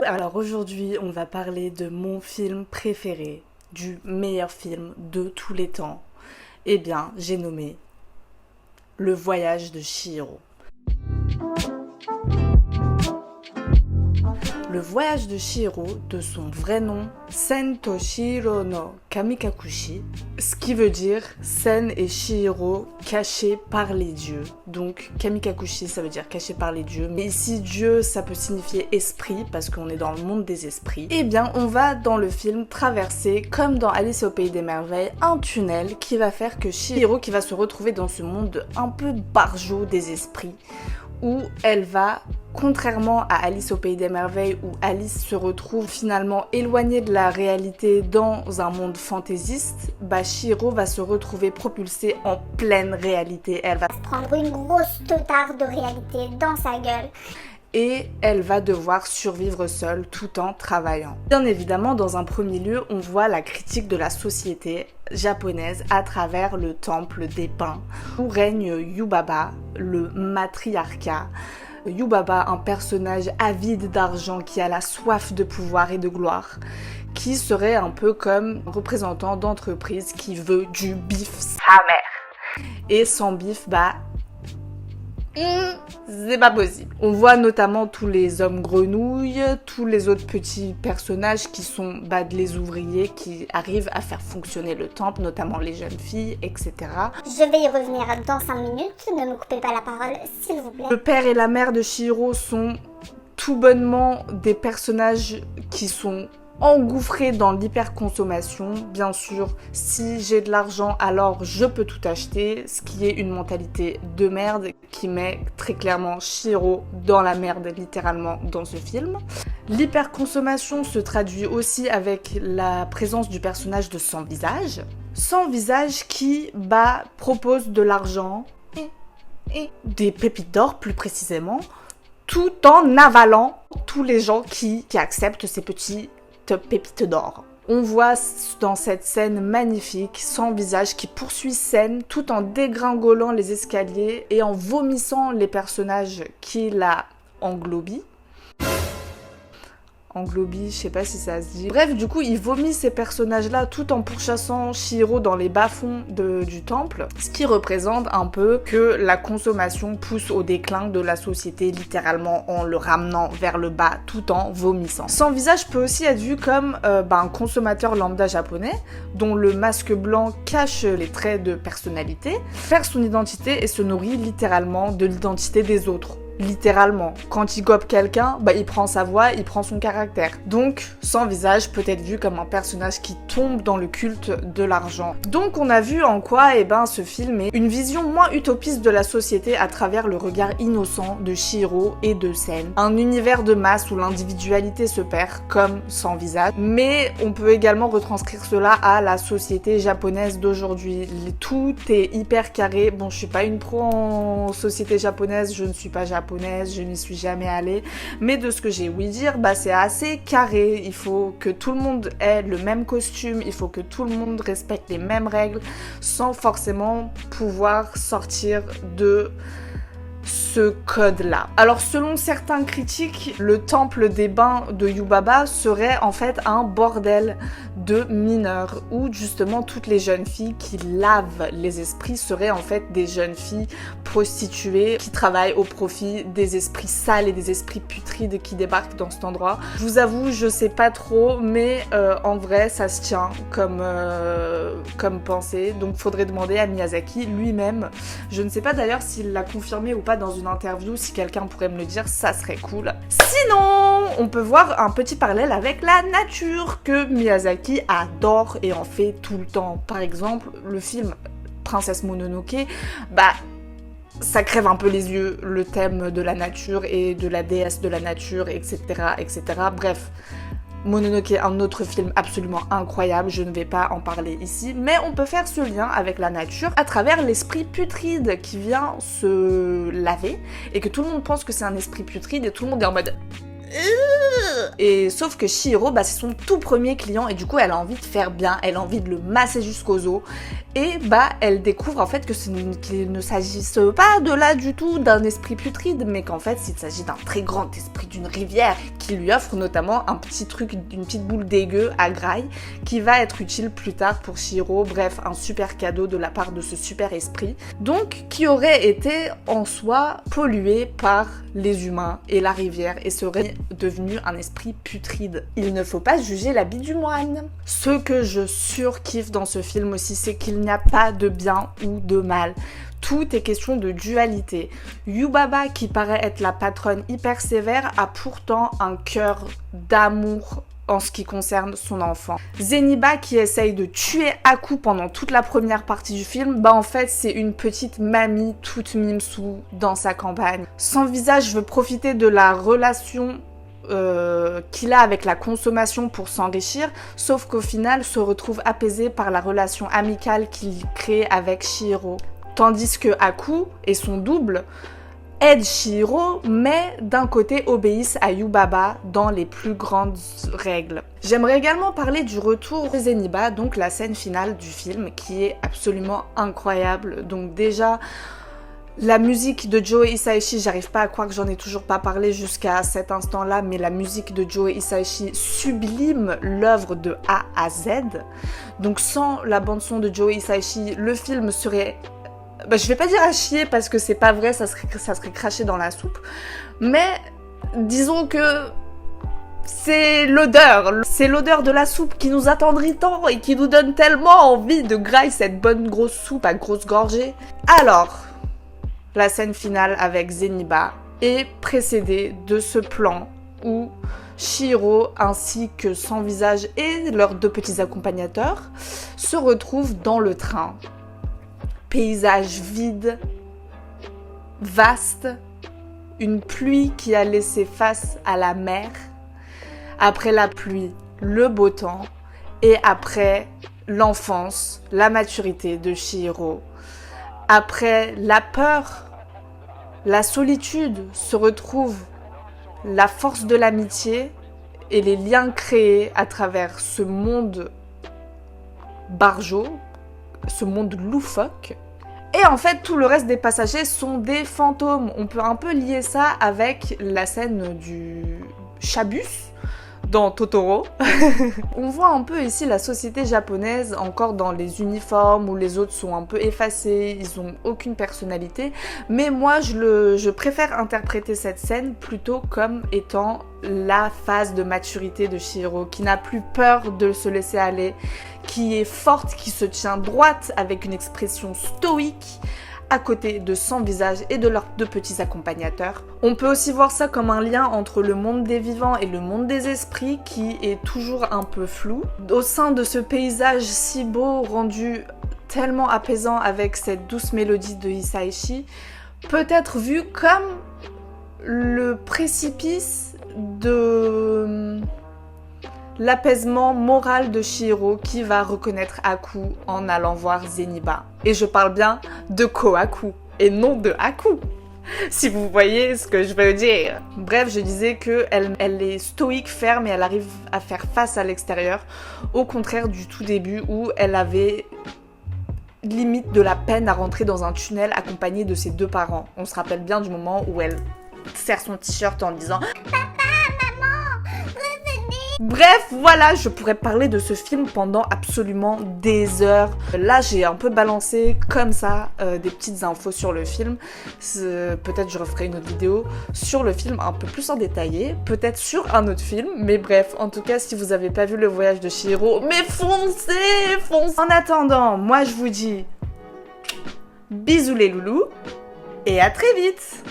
Alors aujourd'hui, on va parler de mon film préféré, du meilleur film de tous les temps. Eh bien, j'ai nommé Le Voyage de Chihiro. Le Voyage de Chihiro, de son vrai nom, Sen to Chihiro no Kamikakushi, ce qui veut dire Sen et Chihiro cachés par les dieux. Donc Kamikakushi, ça veut dire caché par les dieux. Mais ici, Dieu, ça peut signifier esprit, parce qu'on est dans le monde des esprits. Eh bien, on va dans le film traverser, comme dans Alice au Pays des Merveilles, un tunnel qui va faire que Chihiro, qui va se retrouver dans ce monde un peu barjot des esprits, où elle va, contrairement à Alice au Pays des Merveilles, où Alice se retrouve finalement éloignée de la réalité dans un monde fantaisiste, Chihiro va se retrouver propulsée en pleine réalité. Elle va se prendre une grosse teutarde de réalité dans sa gueule. Et elle va devoir survivre seule tout en travaillant. Bien évidemment, dans un premier lieu, on voit la critique de la société japonaise à travers le temple des pins, où règne Yubaba, le matriarcat. Yubaba, un personnage avide d'argent qui a la soif de pouvoir et de gloire, qui serait un peu comme un représentant d'entreprise qui veut du bif sa mère. Et sans bif, c'est pas possible. On voit notamment tous les hommes grenouilles, tous les autres petits personnages qui sont les ouvriers qui arrivent à faire fonctionner le temple, notamment les jeunes filles, etc. Je vais y revenir dans 5 minutes, ne me coupez pas la parole, s'il vous plaît. Le père et la mère de Chihiro sont tout bonnement des personnages qui sont engouffré dans l'hyperconsommation. Bien sûr, si j'ai de l'argent, alors je peux tout acheter, ce qui est une mentalité de merde qui met très clairement Chihiro dans la merde, littéralement, dans ce film. L'hyperconsommation se traduit aussi avec la présence du personnage de Sans Visage. Sans Visage qui, propose de l'argent et des pépites d'or, plus précisément, tout en avalant tous les gens qui acceptent ces petits pépites d'or. On voit dans cette scène magnifique Sans Visage qui poursuit Sen tout en dégringolant les escaliers et en vomissant les personnages qui la englobent. Englobi, je sais pas si ça se dit. Bref, du coup, il vomit ces personnages-là tout en pourchassant Chihiro dans les bas-fonds du temple, ce qui représente un peu que la consommation pousse au déclin de la société, littéralement en le ramenant vers le bas tout en vomissant. Sans Visage peut aussi être vu comme un consommateur lambda japonais, dont le masque blanc cache les traits de personnalité, perd son identité et se nourrit littéralement de l'identité des autres. Littéralement. Quand il gobe quelqu'un, il prend sa voix, il prend son caractère. Donc, Sans Visage peut être vu comme un personnage qui tombe dans le culte de l'argent. Donc, on a vu en quoi, ce film est une vision moins utopiste de la société à travers le regard innocent de Chihiro et de Sen. Un univers de masse où l'individualité se perd, comme Sans Visage. Mais on peut également retranscrire cela à la société japonaise d'aujourd'hui. Tout est hyper carré. Bon, je suis pas une pro en société japonaise, je ne suis pas japonaise, je n'y suis jamais allée, mais de ce que j'ai ouï dire, c'est assez carré. Il faut que tout le monde ait le même costume, il faut que tout le monde respecte les mêmes règles, sans forcément pouvoir sortir de ce code-là. Alors selon certains critiques, le temple des bains de Yubaba serait en fait un bordel de mineurs, où justement toutes les jeunes filles qui lavent les esprits seraient en fait des jeunes filles prostituées qui travaillent au profit des esprits sales et des esprits putrides qui débarquent dans cet endroit. Je vous avoue, je sais pas trop, mais en vrai ça se tient comme pensée, donc faudrait demander à Miyazaki lui-même. Je ne sais pas d'ailleurs s'il l'a confirmé ou pas dans une interview, si quelqu'un pourrait me le dire, ça serait cool. Sinon, on peut voir un petit parallèle avec la nature que Miyazaki adore et en fait tout le temps. Par exemple, le film Princesse Mononoke, ça crève un peu les yeux, le thème de la nature et de la déesse de la nature, etc., etc. Bref, Mononoke, un autre film absolument incroyable, je ne vais pas en parler ici, mais on peut faire ce lien avec la nature à travers l'esprit putride qui vient se laver et que tout le monde pense que c'est un esprit putride et tout le monde est en mode Et sauf que Chihiro, bah, c'est son tout premier client et du coup elle a envie de faire bien, elle a envie de le masser jusqu'aux os. Et bah elle découvre en fait qu'il ne s'agisse pas de là du tout d'un esprit putride, mais qu'en fait il s'agit d'un très grand esprit d'une rivière qui lui offre notamment un petit truc, une petite boule dégueu à graille qui va être utile plus tard pour Chihiro. Bref, un super cadeau de la part de ce super esprit. Donc qui aurait été en soi pollué par les humains et la rivière et serait devenu un esprit putride. Il ne faut pas juger l'habit du moine. Ce que je surkiffe dans ce film aussi, c'est qu'il n'y a pas de bien ou de mal. Tout est question de dualité. Yubaba, qui paraît être la patronne hyper sévère, a pourtant un cœur d'amour en ce qui concerne son enfant. Zeniba, qui essaye de tuer Aku pendant toute la première partie du film, bah en fait c'est une petite mamie toute mimsou dans sa campagne. Sans visage veut profiter de la relation qu'il a avec la consommation pour s'enrichir, sauf qu'au final se retrouve apaisé par la relation amicale qu'il crée avec Chihiro. Tandis que Aku et son double aident Chihiro, mais d'un côté obéissent à Yubaba dans les plus grandes règles. J'aimerais également parler du retour de Zeniba, donc la scène finale du film, qui est absolument incroyable. Donc déjà, la musique de Joe Hisaishi, j'arrive pas à croire que j'en ai toujours pas parlé jusqu'à cet instant-là, mais la musique de Joe Hisaishi sublime l'œuvre de A à Z. Donc sans la bande-son de Joe Hisaishi, le film serait... Bah, je vais pas dire à chier parce que c'est pas vrai, ça serait craché dans la soupe. Mais disons que c'est l'odeur de la soupe qui nous attendrit tant et qui nous donne tellement envie de grailler cette bonne grosse soupe à grosse gorgée. Alors, la scène finale avec Zeniba est précédée de ce plan où Chihiro ainsi que Sans Visage et leurs deux petits accompagnateurs se retrouvent dans le train. Paysage vide, vaste, une pluie qui a laissé face à la mer. Après la pluie, le beau temps. Et après l'enfance, la maturité de Chihiro. Après la peur, la solitude, se retrouve la force de l'amitié et les liens créés à travers ce monde barjot, ce monde loufoque. Et en fait, tout le reste des passagers sont des fantômes. On peut un peu lier ça avec la scène du Chabus dans Totoro. On voit un peu ici la société japonaise encore dans les uniformes où les autres sont un peu effacés, ils ont aucune personnalité. Mais moi, je préfère interpréter cette scène plutôt comme étant la phase de maturité de Chihiro, qui n'a plus peur de se laisser aller, qui est forte, qui se tient droite avec une expression stoïque, à côté de Sans Visage et de leurs deux petits accompagnateurs. On peut aussi voir ça comme un lien entre le monde des vivants et le monde des esprits qui est toujours un peu flou. Au sein de ce paysage si beau, rendu tellement apaisant avec cette douce mélodie de Hisaishi, peut être vu comme le précipice de l'apaisement moral de Chihiro qui va reconnaître Aku en allant voir Zeniba. Et je parle bien de Kohaku et non de Aku, si vous voyez ce que je veux dire. Bref, je disais qu'elle est stoïque, ferme et elle arrive à faire face à l'extérieur, au contraire du tout début où elle avait limite de la peine à rentrer dans un tunnel accompagnée de ses deux parents. On se rappelle bien du moment où elle serre son t-shirt en disant Bref, voilà, je pourrais parler de ce film pendant absolument des heures. Là, j'ai un peu balancé comme ça des petites infos sur le film. Peut-être je referai une autre vidéo sur le film un peu plus en détaillé, peut-être sur un autre film, mais bref, en tout cas, si vous n'avez pas vu Le Voyage de Chihiro, mais foncez, foncez. En attendant, moi je vous dis bisous les loulous et à très vite.